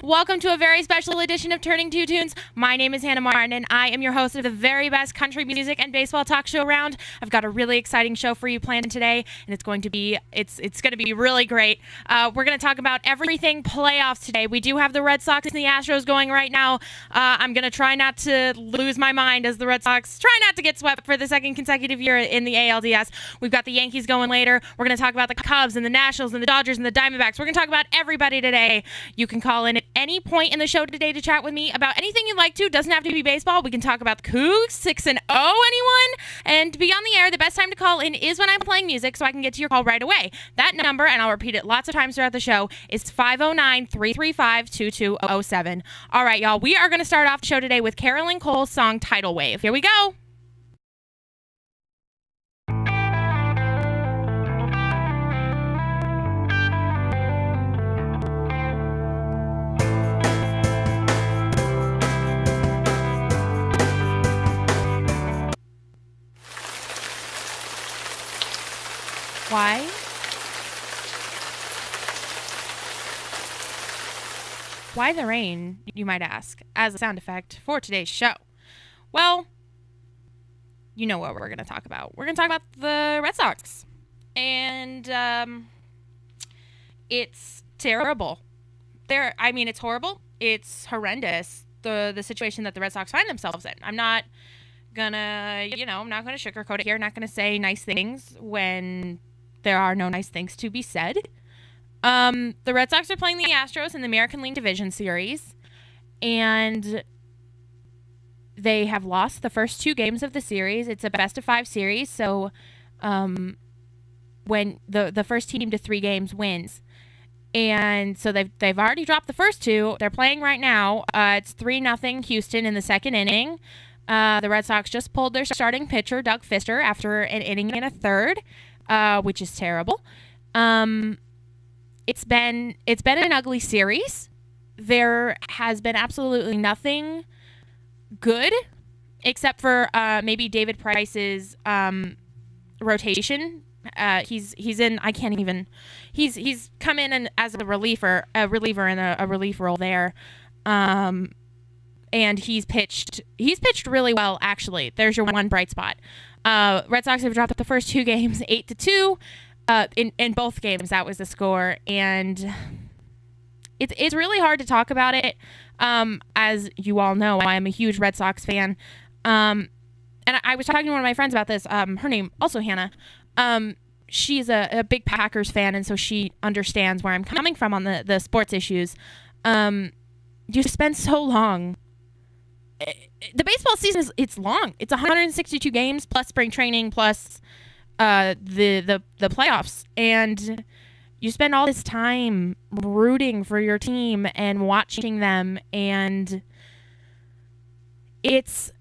Welcome to a very special edition of Turning Two Tunes. My name is Hannah Martin, and I am your host of the very best country music and baseball talk show around. I've got a really exciting show for you planned today, and it's going to be really great. We're going to talk about everything playoffs today. We do have the Red Sox and the Astros going right now. I'm going to try not to lose my mind as the Red Sox try not to get swept for the second consecutive year in the ALDS. We've got the Yankees going later. We're going to talk about the Cubs and the Nationals and the Dodgers and the Diamondbacks. We're going to talk about everybody today. You can call in at any point in the show today to chat with me about anything you'd like to. Doesn't have to be baseball. We can talk about the Cougs, 6-0, anyone? And to be on the air, the best time to call in is when I'm playing music, so I can get to your call right away. That number, and I'll repeat it lots of times throughout the show, is 509-335-2207. All right, y'all, we are going to start off the show today with Carolyn Cole's song Tidal Wave. Here we go. Why? Why the rain, you might ask, as a sound effect for today's show? Well, you know what we're going to talk about. We're going to talk about the Red Sox. And it's terrible. It's horrible. It's horrendous, the situation that the Red Sox find themselves in. I'm not going to sugarcoat it here. I'm not going to say nice things when there are no nice things to be said. The Red Sox are playing the Astros in the American League Division Series, and they have lost the first two games of the series. It's a best-of-5 series, so when the first team to 3 games wins. And so they've already dropped the first two. They're playing right now. It's 3-0 Houston in the second inning. The Red Sox just pulled their starting pitcher, Doug Fister, after an inning and a third. Which is terrible. It's been an ugly series. There has been absolutely nothing good except for maybe David Price's rotation. He's come in as a reliever in a relief role there. And he's pitched really well, actually. There's your one bright spot. Red Sox have dropped the first 2 games 8-2. In both games, that was the score, and it's really hard to talk about it. As you all know, I am a huge Red Sox fan. And I was talking to one of my friends about this. Her name also Hannah. She's a big Packers fan, and so she understands where I'm coming from on the sports issues. You spend so long. The baseball season it's long. It's 162 games plus spring training plus the playoffs, and you spend all this time rooting for your team and watching them, and it's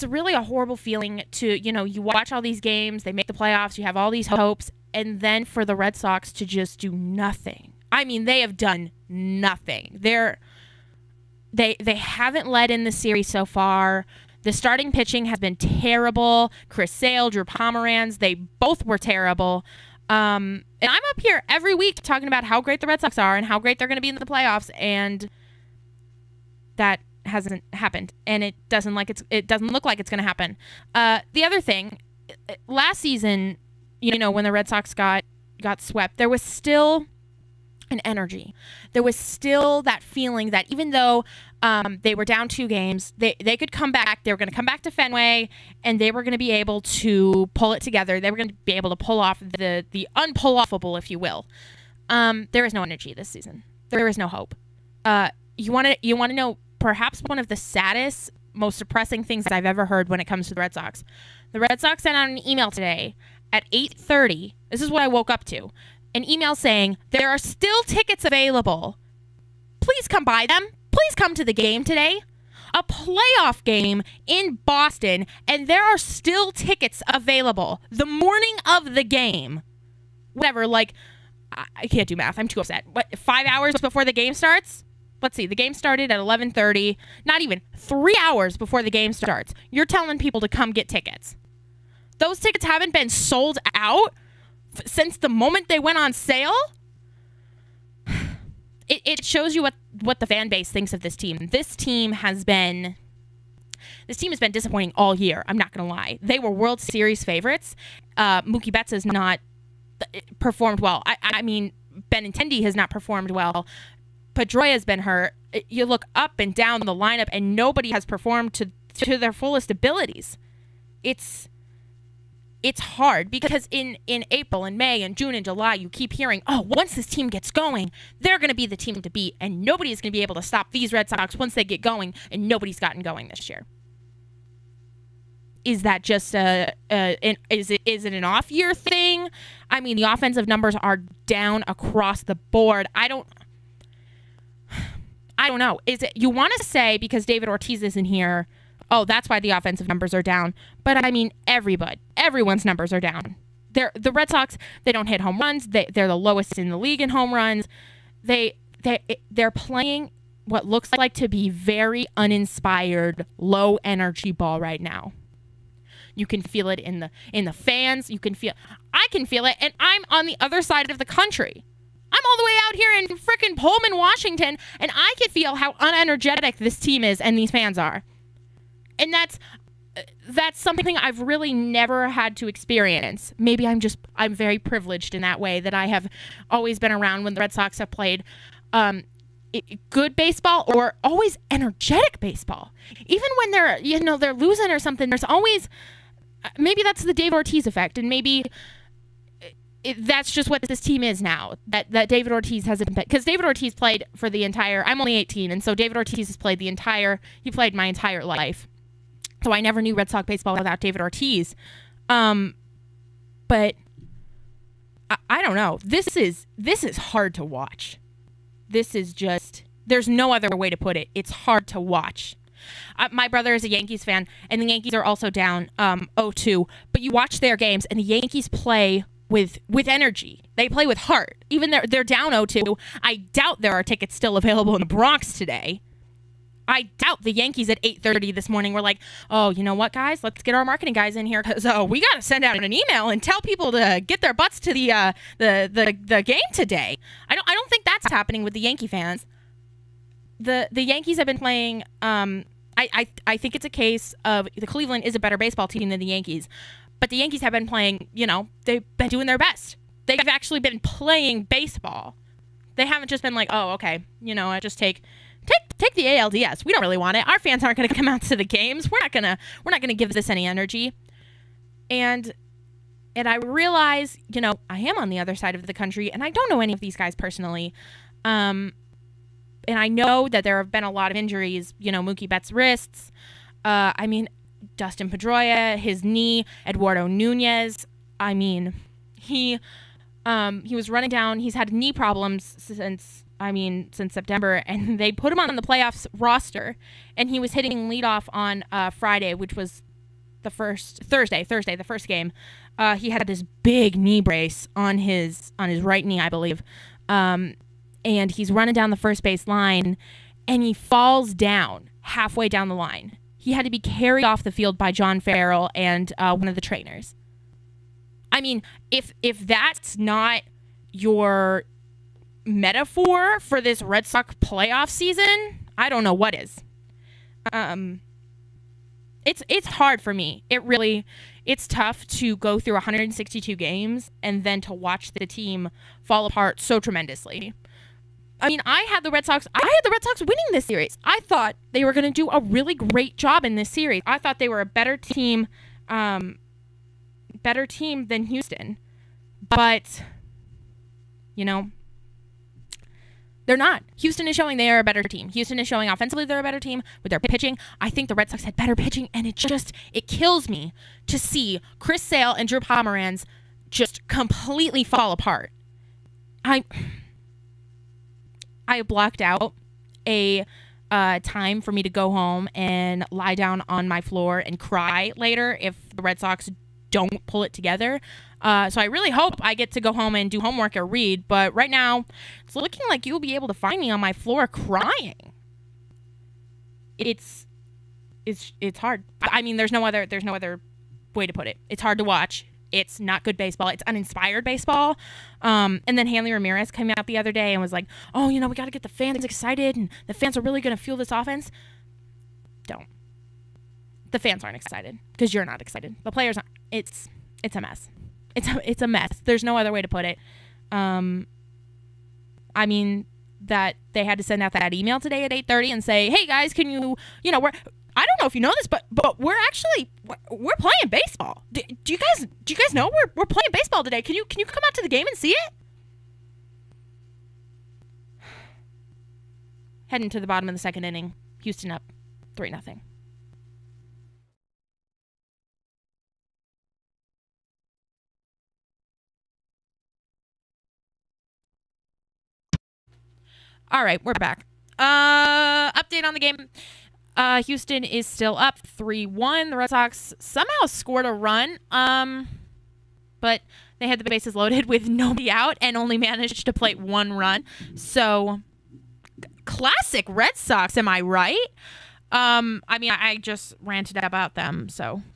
really a horrible feeling to, you watch all these games, they make the playoffs, you have all these hopes, and then for the Red Sox to just do nothing. I mean, they have done nothing. They haven't led in the series so far. The starting pitching has been terrible. Chris Sale, Drew Pomeranz, they both were terrible. And I'm up here every week talking about how great the Red Sox are and how great they're going to be in the playoffs, and that hasn't happened. And it doesn't look like it's going to happen. The other thing, last season, when the Red Sox got swept, there was still an energy. There was still that feeling that even though they were down 2 games, they could come back. They were going to come back to Fenway, and they were going to be able to pull it together. They were going to be able to pull off the unpull-offable, if you will. There is no energy this season. There is no hope. You want to know perhaps one of the saddest, most depressing things that I've ever heard when it comes to the Red Sox. The Red Sox sent out an email today at 8:30. This is what I woke up to. An email saying, there are still tickets available. Please come buy them. Please come to the game today. A playoff game in Boston, and there are still tickets available the morning of the game. Whatever, I can't do math. I'm too upset. What, 5 hours before the game starts? Let's see. The game started at 11:30. Not even 3 hours before the game starts. You're telling people to come get tickets. Those tickets haven't been sold out since the moment they went on sale. It shows you what the fan base thinks of this team. This team has been disappointing all year. I'm not going to lie. They were World Series favorites. Mookie Betts has not performed well. I mean, Benintendi has not performed well. Pedroia has been hurt. You look up and down the lineup, and nobody has performed to their fullest abilities. It's hard because in April and May and June and July, you keep hearing, oh, once this team gets going, they're going to be the team to beat, and nobody is going to be able to stop these Red Sox once they get going, and nobody's gotten going this year. Is that just is it an off-year thing? I mean, the offensive numbers are down across the board. I don't know. Is it, you want to say because David Ortiz isn't here, oh, that's why the offensive numbers are down. But I mean, everyone's numbers are down. The Red Sox, they don't hit home runs. They're the lowest in the league in home runs. They're playing what looks like to be very uninspired, low energy ball right now. You can feel it in the fans. I can feel it, and I'm on the other side of the country. I'm all the way out here in frickin' Pullman, Washington, and I can feel how unenergetic this team is and these fans are. And that's something I've really never had to experience. Maybe I'm very privileged in that way, that I have always been around when the Red Sox have played good baseball or always energetic baseball. Even when they're losing or something, there's always, maybe that's the David Ortiz effect, and maybe that's just what this team is now, that David Ortiz hasn't been, because David Ortiz played for the entire, I'm only 18, and so David Ortiz has played he played my entire life. So I never knew Red Sox baseball without David Ortiz. But I don't know. This is hard to watch. This is just, there's no other way to put it. It's hard to watch. My brother is a Yankees fan, and the Yankees are also down 0-2. But you watch their games, and the Yankees play with energy. They play with heart. Even they're down 0-2. I doubt there are tickets still available in the Bronx today. I doubt the Yankees at 8:30 this morning were like, oh, you know what, guys? Let's get our marketing guys in here because we got to send out an email and tell people to get their butts to the game today. I don't think that's happening with the Yankee fans. The Yankees have been playing. I think it's a case of the Cleveland is a better baseball team than the Yankees, but the Yankees have been playing. They've been doing their best. They've actually been playing baseball. They haven't just been like, oh, okay, I just take the ALDS. We don't really want it. Our fans aren't going to come out to the games. We're not gonna give this any energy. And I realize, I am on the other side of the country, and I don't know any of these guys personally. And I know that there have been a lot of injuries. Mookie Betts' wrists. Dustin Pedroia, his knee. Eduardo Nunez. He was running down. He's had knee problems since September, and they put him on the playoffs roster, and he was hitting leadoff on Friday, which was the Thursday, the first game. He had this big knee brace on his right knee, I believe, and he's running down the first base line, and he falls down halfway down the line. He had to be carried off the field by John Farrell and one of the trainers. If that's not your metaphor for this Red Sox playoff season, I don't know what is. It's hard for me. It's tough to go through 162 games and then to watch the team fall apart so tremendously. I had the Red Sox winning this series. I thought they were going to do a really great job in this series. I thought they were a better team than Houston. But they're not. Houston is showing they are a better team. Houston is showing offensively they're a better team with their pitching. I think the Red Sox had better pitching, and it kills me to see Chris Sale and Drew Pomeranz just completely fall apart. I blocked out a time for me to go home and lie down on my floor and cry later if the Red Sox don't pull it together. So I really hope I get to go home and do homework or read. But right now, it's looking like you'll be able to find me on my floor crying. It's hard. I mean, there's no other way to put it. It's hard to watch. It's not good baseball. It's uninspired baseball. And then Hanley Ramirez came out the other day and was like, oh, we got to get the fans excited, and the fans are really going to fuel this offense. Don't. The fans aren't excited because you're not excited. The players aren't. It's a mess. It's a mess. There's no other way to put it. I mean, that they had to send out that email today at 8:30 and say, hey, guys, can you I don't know if you know this, but we're playing baseball. Do you guys know we're playing baseball today? Can you come out to the game and see it? Heading to the bottom of the second inning, Houston up 3-0. All right, we're back. Update on the game. Houston is still up 3-1. The Red Sox somehow scored a run, but they had the bases loaded with nobody out and only managed to plate one run. So, classic Red Sox, am I right? I mean, I just ranted about them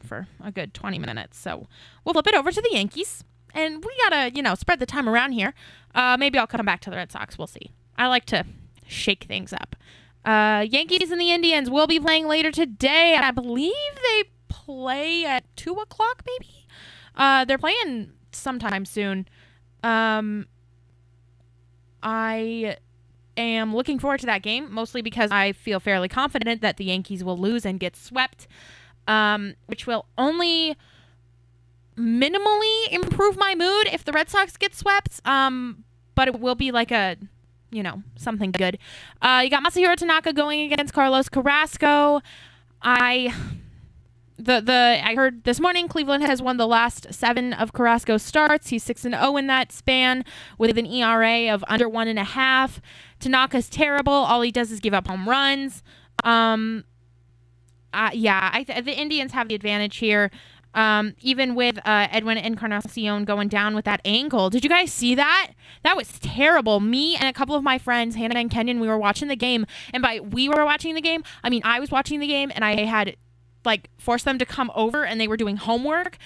for a good 20 minutes. So, we'll flip it over to the Yankees. And we gotta, spread the time around here. Maybe I'll come back to the Red Sox. We'll see. I like to shake things up. Yankees and the Indians will be playing later today. I believe they play at 2 o'clock, maybe? They're playing sometime soon. I am looking forward to that game, mostly because I feel fairly confident that the Yankees will lose and get swept, which will only minimally improve my mood if the Red Sox get swept, but it will be like a, something good. You got Masahiro Tanaka going against Carlos Carrasco. I heard this morning Cleveland has won the last 7 of Carrasco's starts. He's 6-0 in that span with an ERA of under 1.5. Tanaka's terrible. All he does is give up home runs. The Indians have the advantage here. Even with Edwin Encarnacion going down with that ankle. Did you guys see that? That was terrible. Me and a couple of my friends, Hannah and Kenyon, we were watching the game. And by we were watching the game, I mean I was watching the game and I had forced them to come over and they were doing homework.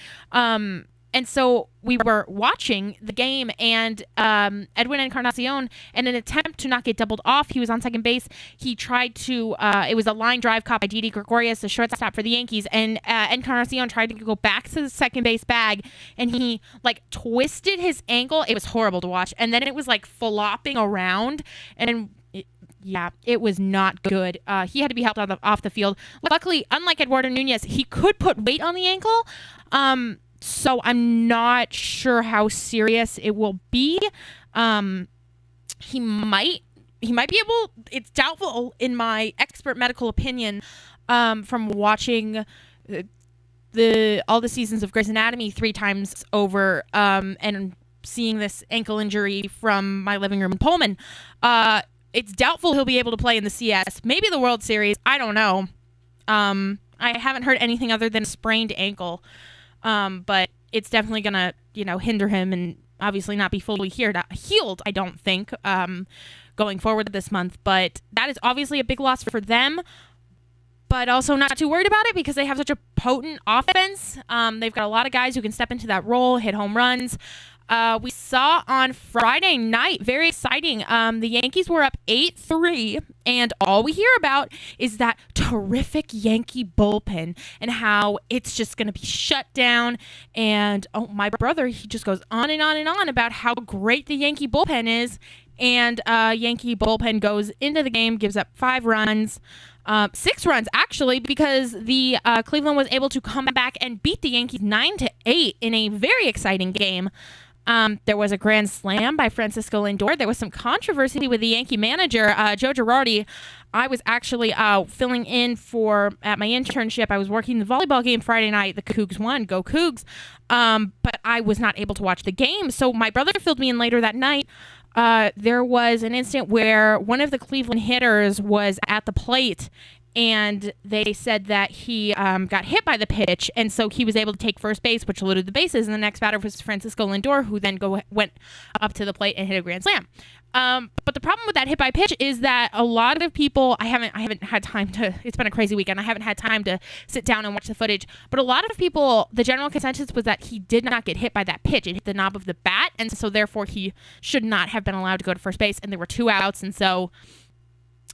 And so we were watching the game, and Edwin Encarnacion, in an attempt to not get doubled off, he was on second base. He tried to, it was a line drive caught by Didi Gregorius, the shortstop for the Yankees, and Encarnacion tried to go back to the second base bag, and he, twisted his ankle. It was horrible to watch. And then it was, flopping around, and it was not good. He had to be helped off the field. Luckily, unlike Eduardo Nunez, he could put weight on the ankle. So I'm not sure how serious it will be. He might be able. It's doubtful, in my expert medical opinion, from watching all the seasons of Grey's Anatomy 3 times over, and seeing this ankle injury from my living room in Pullman. It's doubtful he'll be able to play in the CS, maybe the World Series. I don't know. I haven't heard anything other than a sprained ankle. But it's definitely going to, hinder him and obviously not be fully healed, I don't think, going forward this month. But that is obviously a big loss for them, but also not too worried about it because they have such a potent offense. They've got a lot of guys who can step into that role, hit home runs. We saw on Friday night, very exciting, the Yankees were up 8-3, and all we hear about is that terrific Yankee bullpen and how it's just going to be shut down. And my brother, he just goes on and on and on about how great the Yankee bullpen is. And Yankee bullpen goes into the game, gives up 5 runs. 6 runs, actually, because the Cleveland was able to come back and beat the Yankees 9-8 in a very exciting game. There was a grand slam by Francisco Lindor. There was some controversy with the Yankee manager, Joe Girardi. I was actually filling in at my internship. I was working the volleyball game Friday night. The Cougs won. Go Cougs. But I was not able to watch the game. So my brother filled me in later that night. There was an instant where one of the Cleveland hitters was at the plate and they said that he got hit by the pitch, and so he was able to take first base, which loaded the bases. And the next batter was Francisco Lindor, who then went up to the plate and hit a grand slam. But the problem with that hit by pitch is that a lot of people, I haven't had time to, it's been a crazy weekend. I haven't had time to sit down and watch the footage, but a lot of people, the general consensus was that he did not get hit by that pitch. It hit the knob of the bat, and so therefore he should not have been allowed to go to first base, and there were 2 outs, and so,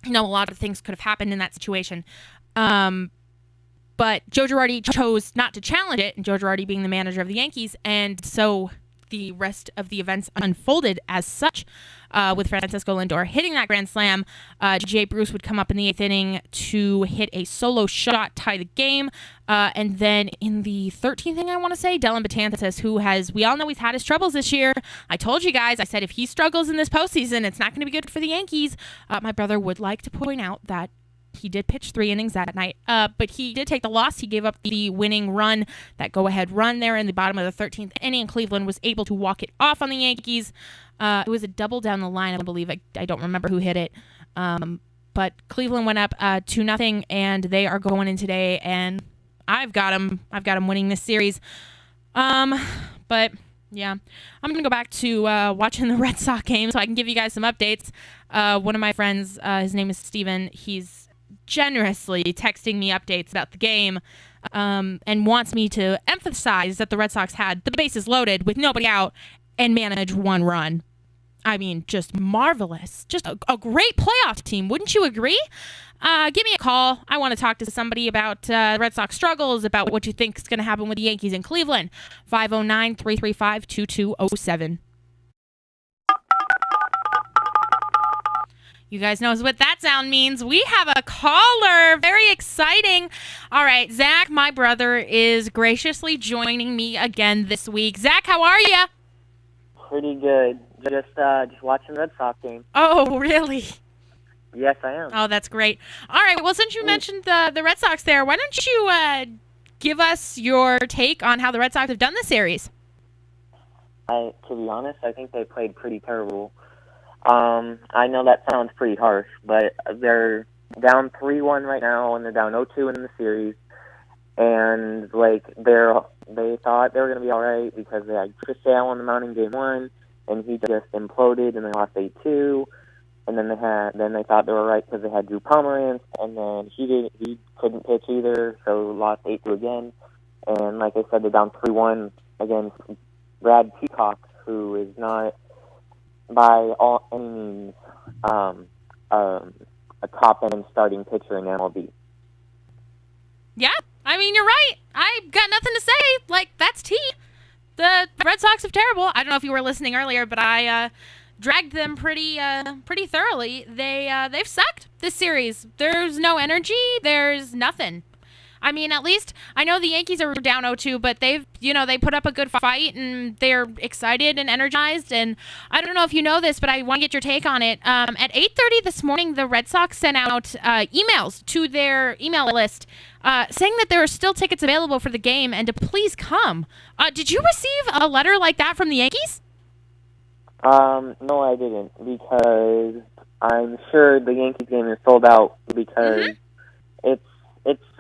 a lot of things could have happened in that situation. But Joe Girardi chose not to challenge it, and Joe Girardi being the manager of the Yankees, and so the rest of the events unfolded as such, with Francisco Lindor hitting that grand slam. Jay Bruce would come up in the 8th inning to hit a solo shot, tie the game, and then in the 13th inning, I want to say, Dellin Betances, who we all know he's had his troubles this year. I told you guys, I said if he struggles in this postseason, it's not going to be good for the Yankees. My brother would like to point out that he did pitch 3 innings that night, but he did take the loss. He gave up the winning run, that go-ahead run there in the bottom of the 13th inning. Cleveland was able to walk it off on the Yankees. It was a double down the line, I believe. I don't remember who hit it. But Cleveland went up 2-0, and they are going in today, and I've got them winning this series. But yeah, I'm going to go back to watching the Red Sox game so I can give you guys some updates. One of my friends, his name is Steven, he's generously texting me updates about the game, and wants me to emphasize that the Red Sox had the bases loaded with nobody out and managed 1 run. I mean, just marvelous. Just a great playoff team. Wouldn't you agree? Give me a call. I want to talk to somebody about Red Sox struggles, about what you think is going to happen with the Yankees in Cleveland. 509-335-2207. You guys know what that sound means. We have a caller. Very exciting. All right, Zach, my brother, is graciously joining me again this week. Zach, how are you? Pretty good. Just watching the Red Sox game. Oh, really? Yes, I am. Oh, that's great. All right, well, since you mentioned the Red Sox there, why don't you give us your take on how the Red Sox have done this series? To be honest, I think they played pretty terrible. I know that sounds pretty harsh, but they're down 3-1 right now, and they're down 0-2 in the series. And they thought they were going to be all right because they had Chris Sale on the mound in Game 1, and he just imploded, and they lost 8-2. And then they thought they were right because they had Drew Pomeranz, and then he couldn't pitch either, so lost 8-2 again. And like I said, they're down 3-1 against Brad Peacock, who is not by any means a top-end starting pitcher in MLB. Yeah, I mean, you're right. I got nothing to say. Like, that's tea. The Red Sox are terrible. I don't know if you were listening earlier, but I dragged them pretty thoroughly. They've sucked this series. There's no energy. There's nothing. I mean, at least I know the Yankees are down 0-2, but they put up a good fight, and they're excited and energized. And I don't know if you know this, but I want to get your take on it. At 8:30 this morning, the Red Sox sent out emails to their email list saying that there are still tickets available for the game and to please come. Did you receive a letter like that from the Yankees? No, I didn't, because I'm sure the Yankees game is sold out because it's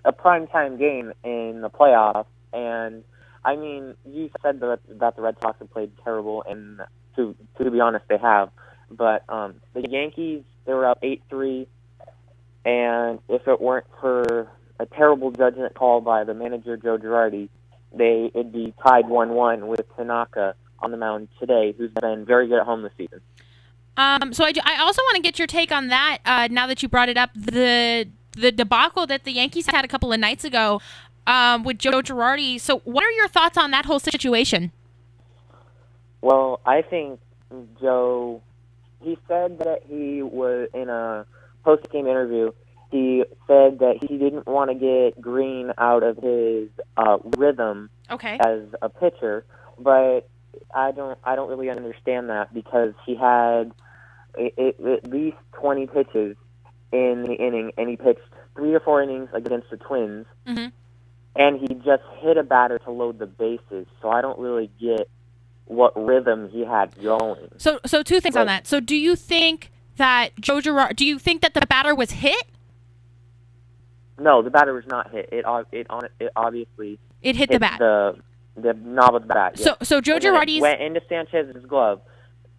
a primetime game in the playoffs. And, I mean, you said that the Red Sox have played terrible, and to be honest, they have. But the Yankees, they were up 8-3, and if it weren't for a terrible judgment call by the manager, Joe Girardi, it'd be tied 1-1 with Tanaka on the mound today, who's been very good at home this season. So I also want to get your take on that, now that you brought it up, the debacle that the Yankees had a couple of nights ago with Joe Girardi. So what are your thoughts on that whole situation? Well, I think Joe, he said that he was in a post-game interview, he said that he didn't want to get Green out of his rhythm as a pitcher, but I don't really understand that because he had at least 20 pitches in the inning, and he pitched 3 or 4 innings against the Twins, and he just hit a batter to load the bases. So I don't really get what rhythm he had going. So 2 things on that. So do you think that do you think that the batter was hit? No, the batter was not hit. It obviously It hit the bat. The knob of the bat. Yeah. So Joe Girardi's went into Sanchez's glove,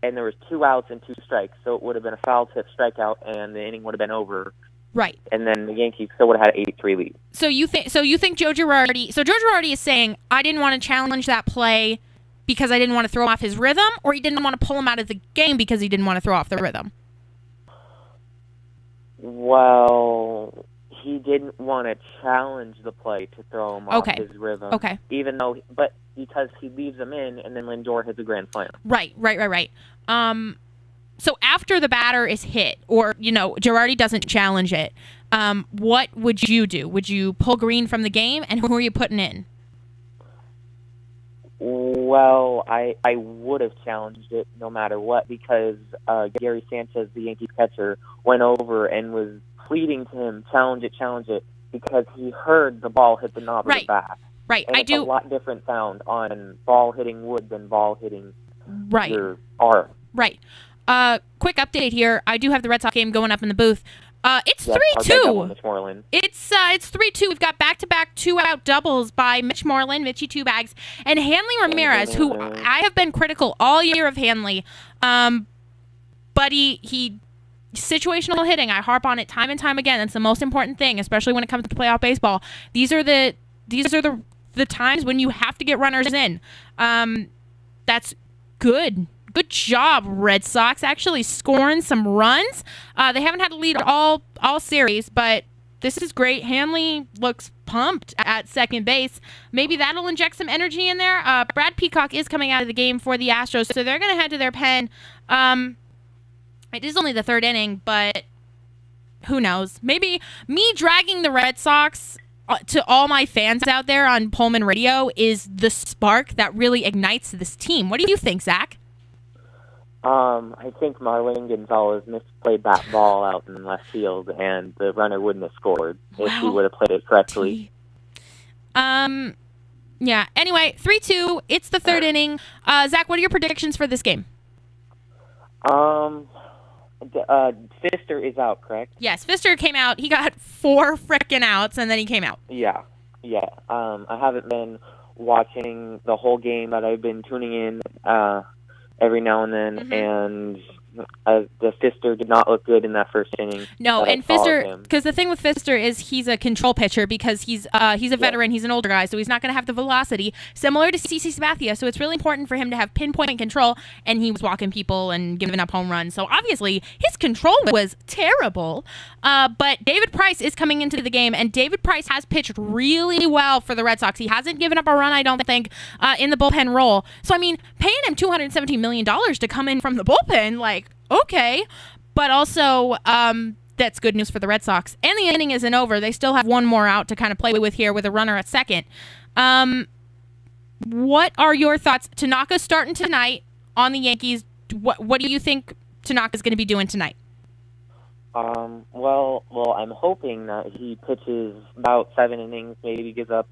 and there was 2 outs and 2 strikes. So it would have been a foul tip strikeout, and the inning would have been over. Right. And then the Yankees still would have had an 8-3 lead. So you think Joe Girardi? So Joe Girardi is saying, I didn't want to challenge that play because I didn't want to throw off his rhythm, or he didn't want to pull him out of the game because he didn't want to throw off the rhythm. Well, he didn't want to challenge the play to throw him off his rhythm. Okay. But because he leaves him in, and then Lindor hits a grand slam. Right. So after the batter is hit, or Girardi doesn't challenge it, what would you do? Would you pull Green from the game, and who are you putting in? Well, I would have challenged it no matter what, because Gary Sanchez, the Yankees catcher, went over and was pleading to him, challenge it, because he heard the ball hit the knob of the bat. Right, and it's a lot different sound on ball hitting wood than ball hitting your arm. Right. Quick update here. I do have the Red Sox game going up in the booth. It's 3-2. It's 3-2. We've got back-to-back 2-out doubles by Mitch Moreland, Mitchie Two Bags, and Hanley Ramirez, who I have been critical all year of Hanley. But he situational hitting. I harp on it time and time again. That's the most important thing, especially when it comes to playoff baseball. These are the times when you have to get runners in. That's good. Good job, Red Sox, actually scoring some runs. They haven't had a lead all series, but this is great. Hanley looks pumped at second base. Maybe that'll inject some energy in there. Brad Peacock is coming out of the game for the Astros, so they're going to head to their pen. It is only the 3rd inning, but who knows? Maybe me dragging the Red Sox to all my fans out there on Pullman Radio is the spark that really ignites this team. What do you think, Zach? I think Marlon Gonzalez misplayed that ball out in left field, and the runner wouldn't have scored if he would have played it correctly. Yeah. Anyway, 3-2. It's the 3rd inning. Zach, what are your predictions for this game? Pfister is out, correct? Yes, Pfister came out. He got 4 frickin' outs, and then he came out. Yeah. I haven't been watching the whole game, but I've been tuning in every now and then, and the Pfister did not look good in that first inning. No, and Pfister, because the thing with Pfister is he's a control pitcher because he's a veteran, he's an older guy, so he's not going to have the velocity, similar to CC Sabathia, so it's really important for him to have pinpoint control, and he was walking people and giving up home runs, so obviously his control was terrible, but David Price is coming into the game, and David Price has pitched really well for the Red Sox. He hasn't given up a run, I don't think, in the bullpen role, so I mean, paying him $217 million to come in from the bullpen, like, okay, but also that's good news for the Red Sox. And the inning isn't over. They still have one more out to kind of play with here with a runner at second. What are your thoughts? Tanaka's starting tonight on the Yankees. What do you think Tanaka's going to be doing tonight? Well, I'm hoping that he pitches about 7 innings, maybe gives up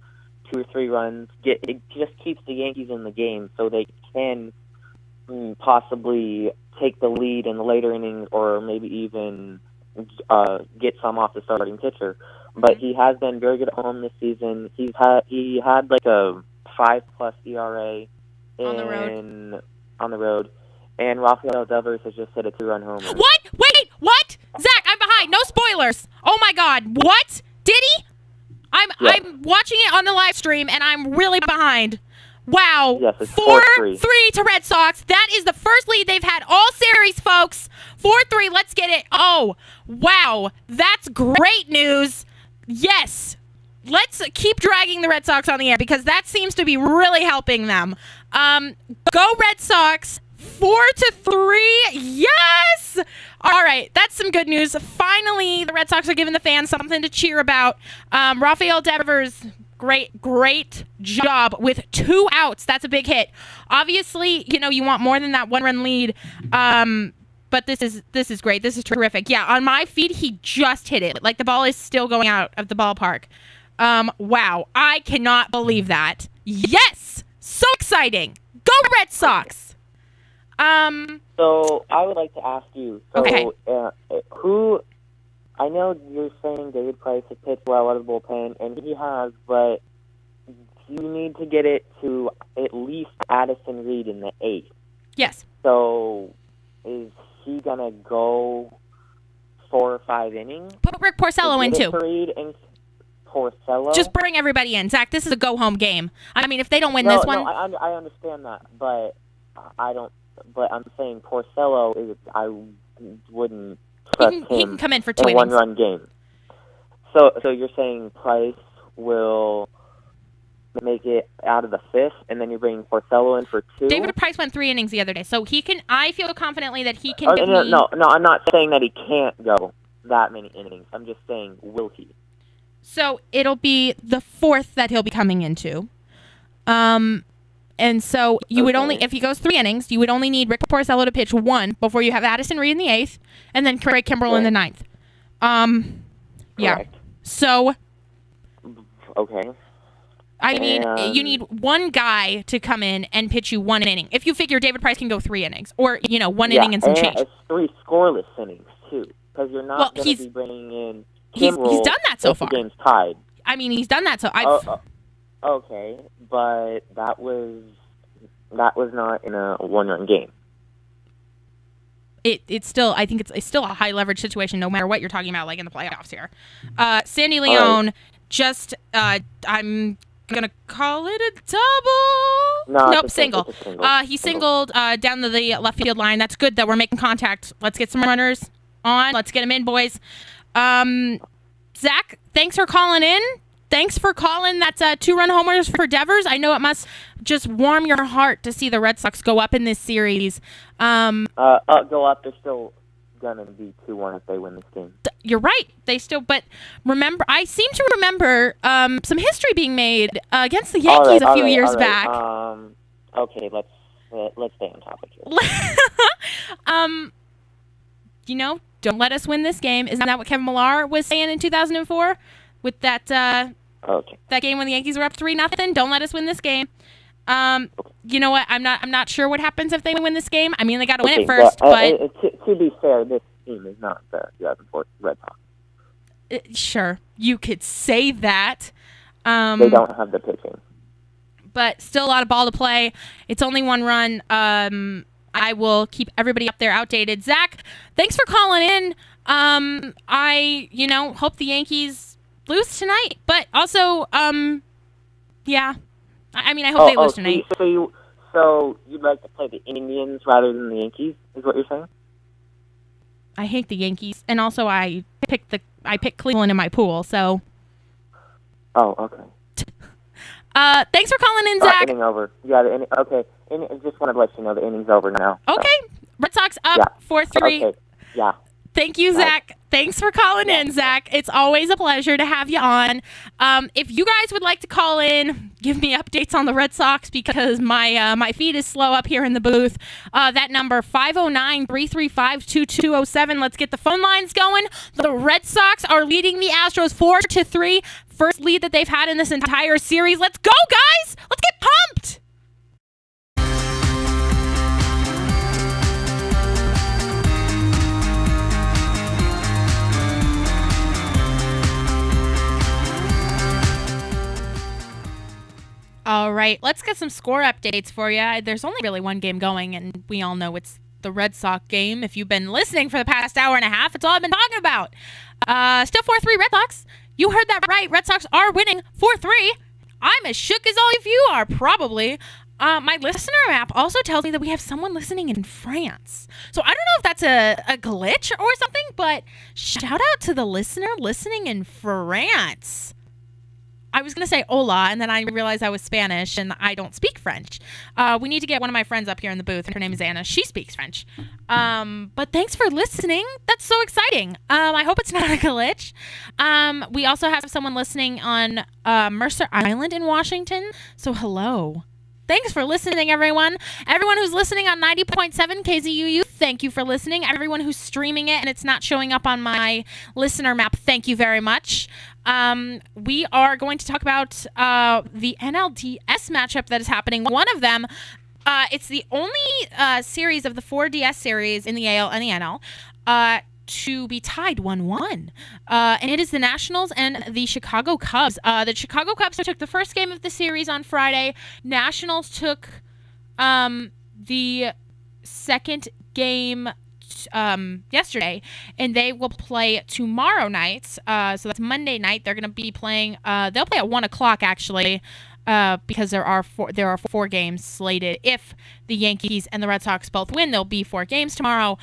2 or 3 runs. It just keeps the Yankees in the game so they can possibly take the lead in the later innings, or maybe even get some off the starting pitcher. But he has been very good at home this season. He had like a 5+ ERA on the road. And Rafael Devers has just hit a 2-run homer. What? Wait, what? Zach, I'm behind. No spoilers. Oh my God. What? Did he? I'm watching it on the live stream, and I'm really behind. Wow. Yes, it's 4-3 to Red Sox. That is the first lead they've had all series, folks. 4-3. Let's get it. Oh, wow. That's great news. Yes. Let's keep dragging the Red Sox on the air because that seems to be really helping them. Go Red Sox. 4-3. Yes. All right. That's some good news. Finally, the Red Sox are giving the fans something to cheer about. Rafael Devers, great job with 2 outs. That's a big hit. Obviously, you want more than that 1-run lead. But this is great. This is terrific. Yeah, on my feed, he just hit it. Like the ball is still going out of the ballpark. Wow. I cannot believe that. Yes. So exciting. Go Red Sox. So I would like to ask you. So, okay. I know you're saying David Price has pitched well out of the bullpen, and he has, but you need to get it to at least Addison Reed in the 8th. Yes. So is he going to go 4 or 5 innings? Put Rick Porcello in, too. Reed and Porcello? Just bring everybody in. Zach, this is a go-home game. I mean, if they don't win this one... No, I understand that, but I don't... But I'm saying Porcello is... I wouldn't trust him he can come in for 2 in a innings. one-run game. So you're saying Price will make it out of the 5th, and then you're bringing Porcello in for 2? David Price went 3 innings the other day, so he can... I feel confidently that he can... No, I'm not saying that he can't go that many innings. I'm just saying, will he? So it'll be the 4th that he'll be coming into. And so you would only, if he goes 3 innings, you would only need Rick Porcello to pitch 1 before you have Addison Reed in the 8th, and then Craig Kimbrell in the 9th. Yeah. So. Okay. I mean, you need one guy to come in and pitch you 1 inning. If you figure David Price can go 3 innings, or 1 inning and some change. It's 3 scoreless innings too, because you're not going to be bringing in. Kimbrell he's done that so far. The game's tied. I mean, he's done that so. Okay, but that was not in a 1-run game. It's still, I think it's still a high leverage situation, no matter what you're talking about, like in the playoffs here. Sandy Leone just I'm gonna call it a double. No, nope, single. He singled down to the left field line. That's good that we're making contact. Let's get some runners on. Let's get them in, boys. Zach, thanks for calling in. Thanks for calling. That's 2-run homers for Devers. I know it must just warm your heart to see the Red Sox go up in this series. Go up. They're still gonna be 2-1 if they win this game. You're right. They still, but remember, I seem to remember some history being made against the Yankees a few years back. Okay, let's stay on topic here. Don't let us win this game. Isn't that what Kevin Millar was saying in 2004 with that that game when the Yankees were up 3-0? Don't let us win this game. You know what? I'm not sure what happens if they win this game. I mean, they got to win it first. But to be fair, this team is not the 2004 Red Sox. Sure, you could say that. They don't have the pitching. But still a lot of ball to play. It's only 1 run. I will keep everybody up there outdated. Zach, thanks for calling in. I hope the Yankees lose tonight, but also, yeah. I mean, I hope they lose tonight. So you'd like to play the Indians rather than the Yankees, is what you're saying? I hate the Yankees, and also I picked Cleveland in my pool, so. Oh, okay. Thanks for calling in, Zach. Inning over. Yeah, okay. I just wanted to let you know the inning's over now. Okay. So. Red Sox up 4-3. Okay. Yeah. Thank you, Zach. Thanks for calling in, Zach. It's always a pleasure to have you on. If you guys would like to call in, give me updates on the Red Sox because my feed is slow up here in the booth. That number, 509-335-2207. Let's get the phone lines going. The Red Sox are leading the Astros 4-3. First lead that they've had in this entire series. Let's go, guys. Let's get pumped. All right, let's get some score updates for you. There's only really one game going, and we all know it's the Red Sox game. If you've been listening for the past hour and a half, it's all I've been talking about. Still 4-3 Red Sox. You heard that right. Red Sox are winning 4-3. I'm as shook as all of you are, probably. My listener map also tells me that we have someone listening in France. So I don't know if that's a glitch or something, but shout out to the listener listening in France. I was going to say hola, and then I realized I was Spanish, and I don't speak French. We need to get one of my friends up here in the booth. Her name is Anna. She speaks French. But thanks for listening. That's so exciting. I hope it's not a glitch. We also have someone listening on Mercer Island in Washington. So hello. Thanks for listening, everyone. Everyone who's listening on 90.7 KZUU, thank you for listening. Everyone who's streaming it and it's not showing up on my listener map, thank you very much. We are going to talk about the NLDS matchup that is happening. One of them, it's the only series of the 4DS series in the AL and the NL. to be tied 1-1. And it is the Nationals and the Chicago Cubs. The Chicago Cubs took the first game of the series on Friday. Nationals took the second game yesterday, and they will play tomorrow night. So that's Monday night. They're going to be playing. They'll play at 1:00 actually, because there are four games slated. If the Yankees and the Red Sox both win, there'll be 4 games tomorrow.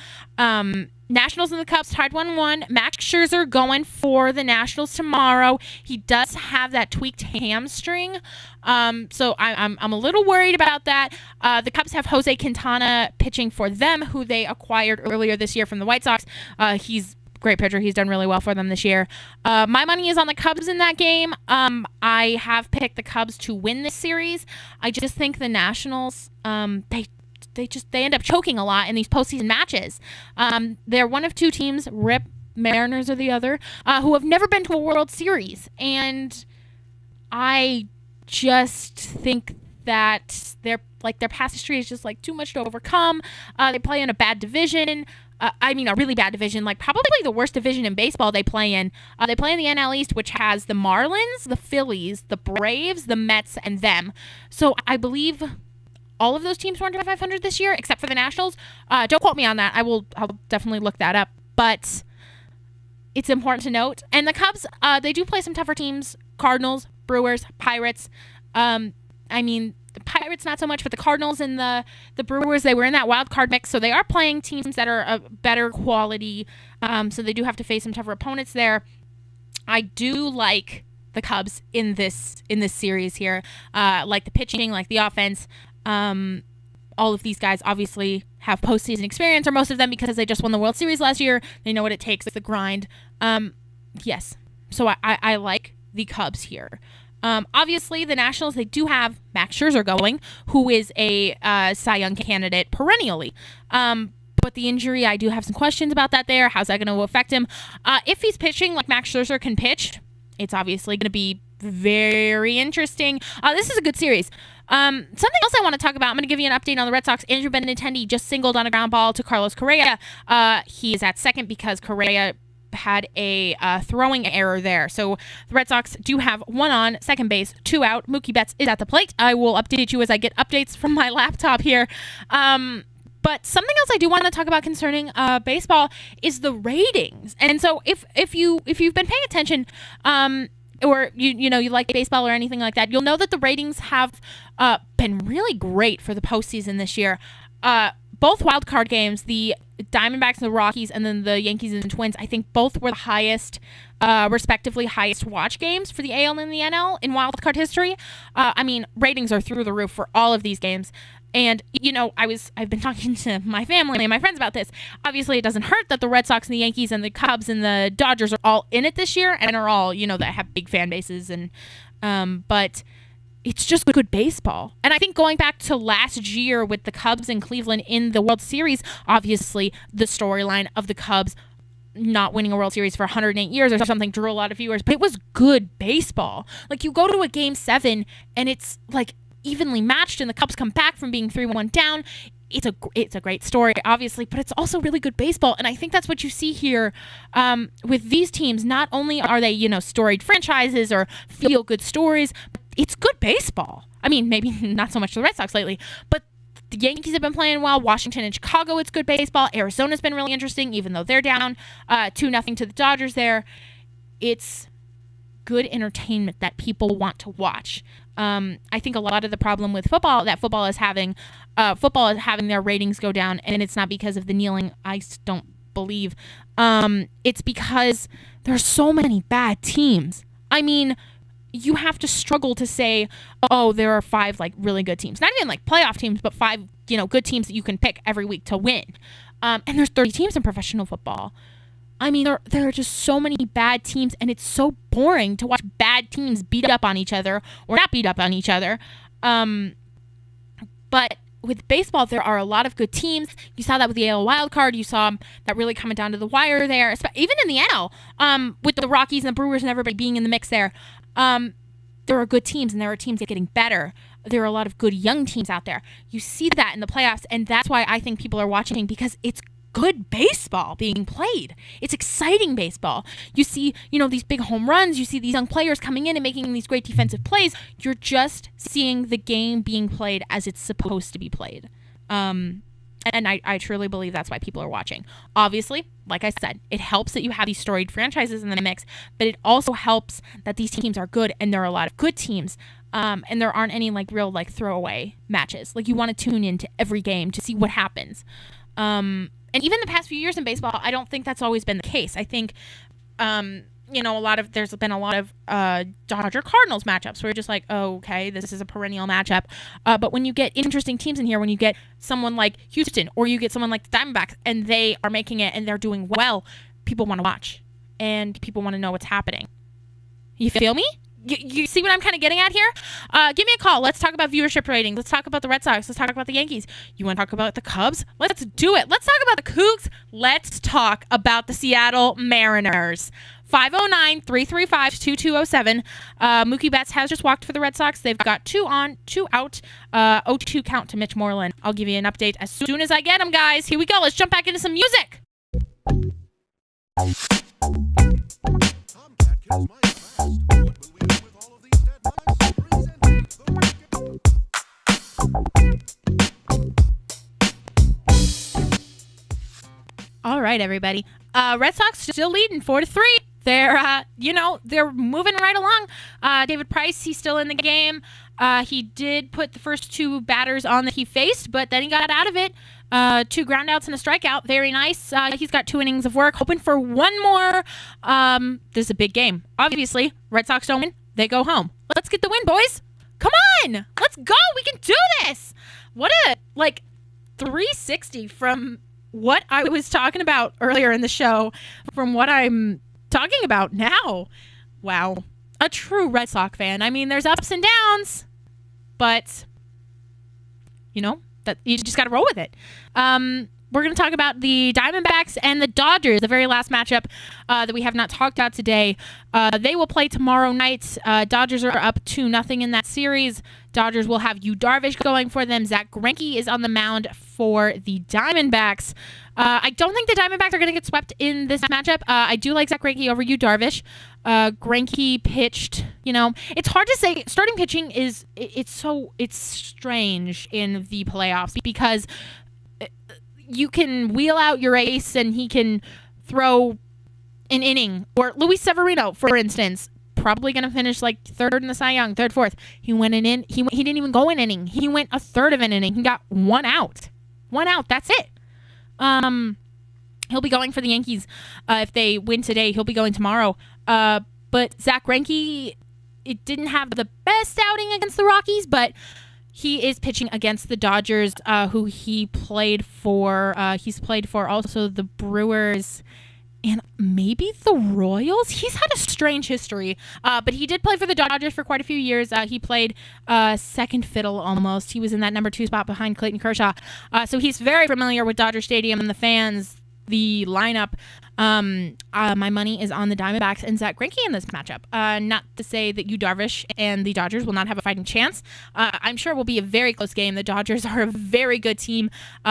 Nationals and the Cubs tied 1-1. Max Scherzer going for the Nationals tomorrow. He does have that tweaked hamstring, so I'm a little worried about that. The Cubs have Jose Quintana pitching for them, who they acquired earlier this year from the White Sox. He's a great pitcher. He's done really well for them this year. My money is on the Cubs in that game. I have picked the Cubs to win this series. I just think the Nationals, they end up choking a lot in these postseason matches. They're one of 2 teams, RIP, Mariners are the other, who have never been to a World Series. And I just think that their past history is just too much to overcome. They play in a bad division. A really bad division, probably the worst division in baseball they play in. They play in the NL East, which has the Marlins, the Phillies, the Braves, the Mets, and them. So I believe all of those teams were under 500 this year, except for the Nationals. Don't quote me on that. I'll definitely look that up. But it's important to note. And the Cubs, they do play some tougher teams. Cardinals, Brewers, Pirates. The Pirates not so much, but the Cardinals and the Brewers, they were in that wild card mix. So they are playing teams that are of better quality. So they do have to face some tougher opponents there. I do like the Cubs in this series here. Like the pitching, like the offense. All of these guys obviously have postseason experience, or most of them, because they just won the World Series last year. They know what it takes, the grind. Yes. So I like the Cubs here. Obviously, the Nationals, they do have Max Scherzer going, who is a Cy Young candidate perennially. But the injury, I do have some questions about that there. How's that going to affect him? If he's pitching like Max Scherzer can pitch, it's obviously going to be very interesting. This is a good series. Something else I want to talk about, I'm going to give you an update on the Red Sox. Andrew Benintendi just singled on a ground ball to Carlos Correa. He is at second because Correa had a throwing error there. So the Red Sox do have 1 on, second base, 2 out. Mookie Betts is at the plate. I will update you as I get updates from my laptop here. But something else I do want to talk about concerning baseball is the ratings. And so if you've been paying attention, or you like baseball or anything like that, you'll know that the ratings have been really great for the postseason this year. Both wild card games, the Diamondbacks and the Rockies, and then the Yankees and the Twins, I think both were the highest, respectively highest watch games for the AL and the NL in wild card history. Ratings are through the roof for all of these games. And, I've been talking to my family and my friends about this. Obviously, it doesn't hurt that the Red Sox and the Yankees and the Cubs and the Dodgers are all in it this year and are all, that have big fan bases. But it's just good baseball. And I think going back to last year with the Cubs and Cleveland in the World Series, obviously the storyline of the Cubs not winning a World Series for 108 years or something drew a lot of viewers, but it was good baseball. You go to a Game 7 and it's evenly matched, and the Cubs come back from being 3-1 down. It's a great story, obviously, but it's also really good baseball. And I think that's what you see here with these teams. Not only are they, storied franchises or feel good stories, but it's good baseball. Maybe not so much the Red Sox lately, but the Yankees have been playing well. Washington and Chicago, it's good baseball. Arizona's been really interesting, even though they're down 2-0 to the Dodgers there. It's good entertainment that people want to watch. I think a lot of the problem with football that football is having their ratings go down, and it's not because of the kneeling. I don't believe. It's because there's so many bad teams. You have to struggle to say, oh, there are 5 really good teams. Not even playoff teams, but 5 good teams that you can pick every week to win. And there's 30 teams in professional football. There are just so many bad teams, and it's so boring to watch bad teams beat up on each other or not beat up on each other. But with baseball, there are a lot of good teams. You saw that with the AL wildcard. You saw that really coming down to the wire there, even in the NL, with the Rockies and the Brewers and everybody being in the mix there. There are good teams, and there are teams that are getting better. There are a lot of good young teams out there. You see that in the playoffs, and that's why I think people are watching, because it's good baseball being played. It's exciting baseball. You see, these big home runs. You see these young players coming in and making these great defensive plays. You're just seeing the game being played as it's supposed to be played. And I truly believe that's why people are watching. Obviously, like I said, it helps that you have these storied franchises in the mix, but it also helps that these teams are good, and there are a lot of good teams. And there aren't any real throwaway matches. You want to tune into every game to see what happens. And even the past few years in baseball, I don't think that's always been the case. I think, there's been a lot of Dodger Cardinals matchups where you're just oh, okay, this is a perennial matchup. But when you get interesting teams in here, when you get someone like Houston or you get someone like the Diamondbacks and they are making it and they're doing well, people want to watch and people want to know what's happening. You feel me? You see what I'm kind of getting at here? Give me a call. Let's talk about viewership ratings. Let's talk about the Red Sox. Let's talk about the Yankees. You want to talk about the Cubs? Let's do it. Let's talk about the Cougs. Let's talk about the Seattle Mariners. 509-335-2207. Mookie Betts has just walked for the Red Sox. They've got 2 on, 2 out. 0-2 count to Mitch Moreland. I'll give you an update as soon as I get them, guys. Here we go. Let's jump back into some music. All right, everybody. Red Sox still leading 4-3. They're, they're moving right along. David Price, he's still in the game. He did put the first 2 batters on that he faced, but then he got out of it. 2 groundouts and a strikeout. Very nice. He's got 2 innings of work. Hoping for one more. This is a big game. Obviously, Red Sox don't win. They go home. Let's get the win, boys. Come on. Let's go. We can do this. What a, 360 from what I was talking about earlier in the show, from what I'm talking about now. Wow. A true Red Sox fan. I mean, there's ups and downs, but that you just got to roll with it. We're going to talk about the Diamondbacks and the Dodgers, the very last matchup that we have not talked about today. They will play tomorrow night. Dodgers are up 2-0 in that series. Dodgers will have Yu Darvish going for them. Zach Greinke is on the mound for the Diamondbacks. I don't think the Diamondbacks are going to get swept in this matchup. I do like Zach Greinke over Yu Darvish. Greinke pitched, it's hard to say. Starting pitching it's strange in the playoffs because you can wheel out your ace and he can throw an inning. Or Luis Severino, for instance, probably going to finish third in the Cy Young, third, fourth. He went an in. He didn't even go an inning. He went a third of an inning. He got 1 out. 1 out. That's it. He'll be going for the Yankees. If they win today, he'll be going tomorrow. But Zach Greinke, it didn't have the best outing against the Rockies, but he is pitching against the Dodgers, who he played for. He's played for also the Brewers and maybe the Royals. He's had a strange history, but he did play for the Dodgers for quite a few years. He played second fiddle almost. He was in that number 2 spot behind Clayton Kershaw. So he's very familiar with Dodger Stadium and the fans, the lineup. My money is on the Diamondbacks and Zach Greinke in this matchup. Not to say that Yu Darvish and the Dodgers will not have a fighting chance. I'm sure it will be a very close game. The Dodgers are a very good team.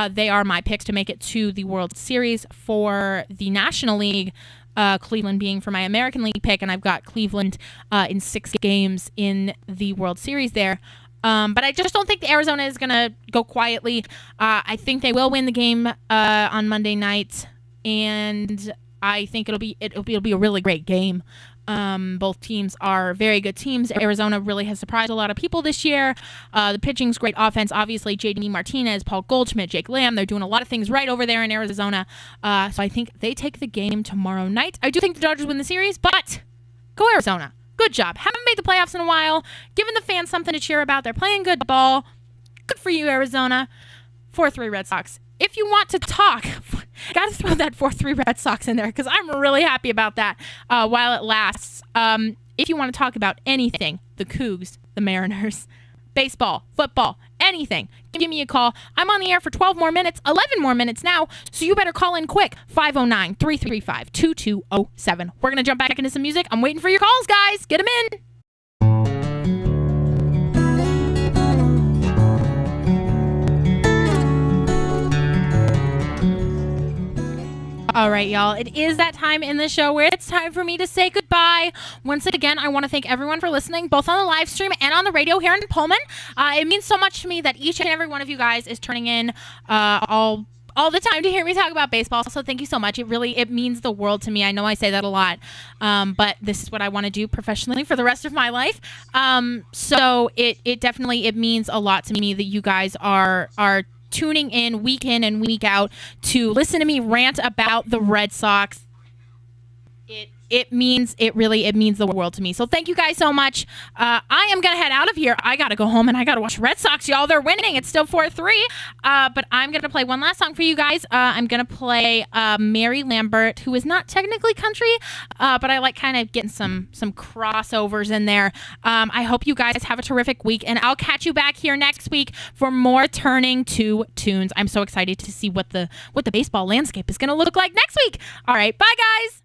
They are my picks to make it to the World Series for the National League. Cleveland being for my American League pick, and I've got Cleveland in 6 games in the World Series there. But I just don't think the Arizona is going to go quietly. I think they will win the game on Monday night, and I think it'll be a really great game. Both teams are very good teams. Arizona really has surprised a lot of people this year. The pitching's great. Offense, obviously, J.D. Martinez, Paul Goldschmidt, Jake Lamb. They're doing a lot of things right over there in Arizona. So I think they take the game tomorrow night. I do think the Dodgers win the series, but go Arizona. Good job. Haven't made the playoffs in a while. Giving the fans something to cheer about. They're playing good ball. Good for you, Arizona. 4-3 Red Sox. If you want to talk, got to throw that 4-3 Red Sox in there because I'm really happy about that while it lasts. If you want to talk about anything, the Cougs, the Mariners, baseball, football, anything, give me a call. I'm on the air for 12 more minutes, 11 more minutes now, so you better call in quick. 509-335-2207. We're going to jump back into some music. I'm waiting for your calls, guys. Get them in. All right, y'all. It is that time in the show where it's time for me to say goodbye. Once again, I want to thank everyone for listening, both on the live stream and on the radio here in Pullman. It means so much to me that each and every one of you guys is turning in all the time to hear me talk about baseball. So thank you so much. It means the world to me. I know I say that a lot, but this is what I want to do professionally for the rest of my life. So it definitely means a lot to me that you guys are tuning in and week out to listen to me rant about the Red Sox. It means the world to me. So thank you guys so much. I am going to head out of here. I got to go home and I got to watch Red Sox, y'all. They're winning. It's still 4-3. But I'm going to play one last song for you guys. I'm going to play Mary Lambert, who is not technically country, but I like kind of getting some crossovers in there. I hope you guys have a terrific week, and I'll catch you back here next week for more Turning to Tunes. I'm so excited to see what the baseball landscape is going to look like next week. All right. Bye, guys.